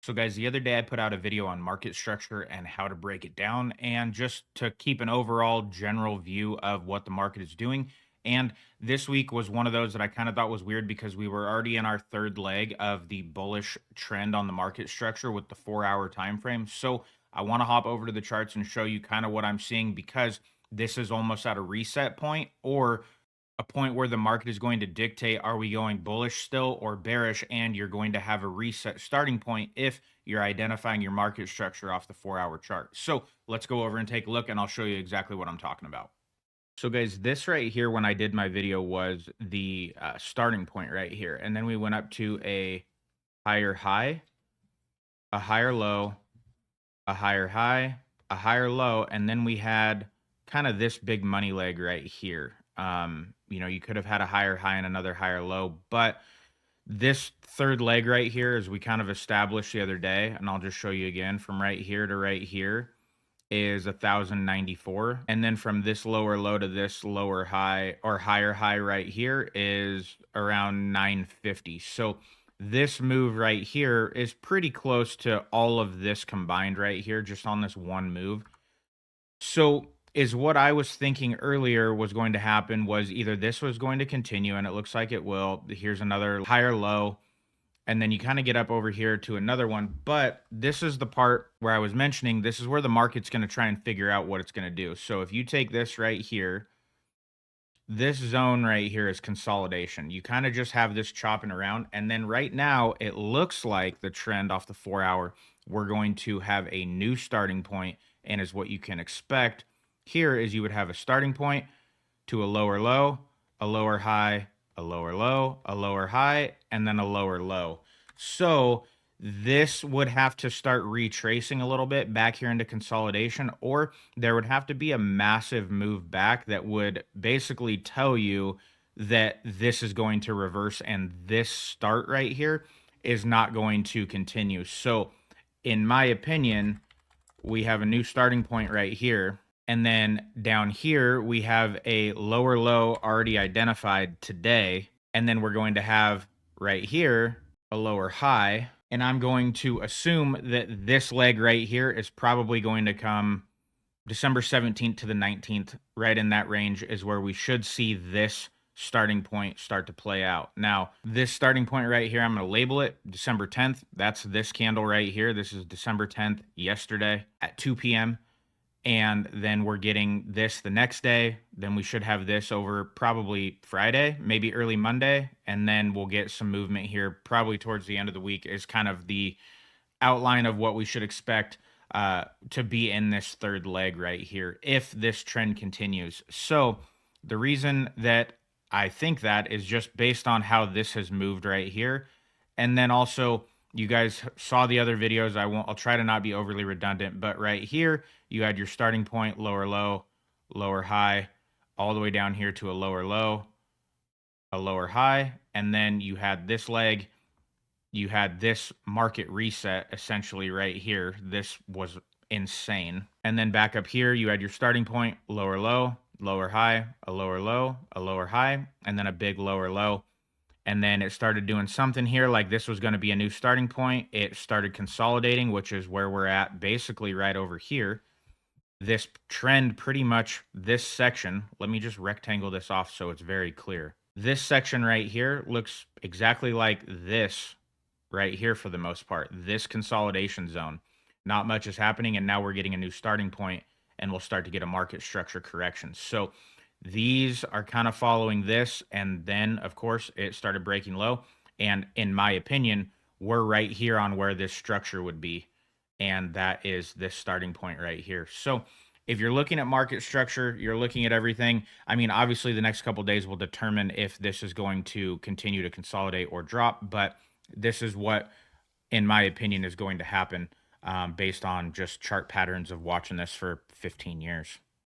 So, guys, the other day I put out a video on market structure and how to break it down, and just to keep an overall general view of what the market is doing. And this week was one of those that I kind of thought was weird because we were already in our third leg of the bullish trend on the market structure with the 4 hour time frame. So, I want to hop over to the charts and show you kind of what I'm seeing because this is almost at a reset point or a point where the market is going to dictate, are we going bullish still or bearish, and you're going to have a reset starting point if you're identifying your market structure off the 4 hour chart. So let's go over and take a look, and I'll show you exactly what I'm talking about. So guys, this right here, when I did my video, was the starting point right here, and then we went up to a higher high, a higher low, a higher high, a higher low, and then we had kind of this big money leg right here. You could have had a higher high and another higher low, but this third leg right here, as we kind of established the other day, and I'll just show you again from right here to right here is 1094. And then from this lower low to this lower high or higher high right here is around 950. So this move right here is pretty close to all of this combined right here, just on this one move. So is what I was thinking earlier was going to happen was either this was going to continue, and it looks like it will. Here's another higher low, and then you kind of get up over here to another one. But this is the part where I was mentioning, this is where the market's going to try and figure out what it's going to do. So if you take this right here, this zone right here is consolidation. You kind of just have this chopping around. And then right now, it looks like the trend off the 4 hour, we're going to have a new starting point, and is what you can expect here is you would have a starting point to a lower low, a lower high, a lower low, a lower high, and then a lower low. So this would have to start retracing a little bit back here into consolidation, or there would have to be a massive move back that would basically tell you that this is going to reverse and this start right here is not going to continue. So, in my opinion, we have a new starting point right here. And then down here, we have a lower low already identified today. And then we're going to have right here a lower high. And I'm going to assume that this leg right here is probably going to come December 17th to the 19th, right in that range is where we should see this starting point start to play out. Now, this starting point right here, I'm going to label it December 10th. That's this candle right here. This is December 10th, yesterday at 2 p.m. And then we're getting this the next day. Then we should have this over probably Friday, maybe early Monday. And then we'll get some movement here probably towards the end of the week is kind of the outline of what we should expect to be in this third leg right here if this trend continues. So the reason that I think that is just based on how this has moved right here. And then also, you guys saw the other videos. I'll try to not be overly redundant, but right here, you had your starting point, lower low, lower high, all the way down here to a lower low, a lower high. And then you had this leg, you had this market reset essentially right here. This was insane. And then back up here, you had your starting point, lower low, lower high, a lower low, a lower high, and then a big lower low. And then it started doing something here like this was going to be a new starting point. It started consolidating, which is where we're at basically right over here. This trend, pretty much this section, let me just rectangle this off so it's very clear. This section right here looks exactly like this right here for the most part, this consolidation zone. Not much is happening, and now we're getting a new starting point, and we'll start to get a market structure correction. So these are kind of following this, and then, of course, it started breaking low. And in my opinion, we're right here on where this structure would be, and that is this starting point right here. So if you're looking at market structure, you're looking at everything. I mean, obviously, the next couple days will determine if this is going to continue to consolidate or drop, but this is what, in my opinion, is going to happen based on just chart patterns of watching this for 15 years.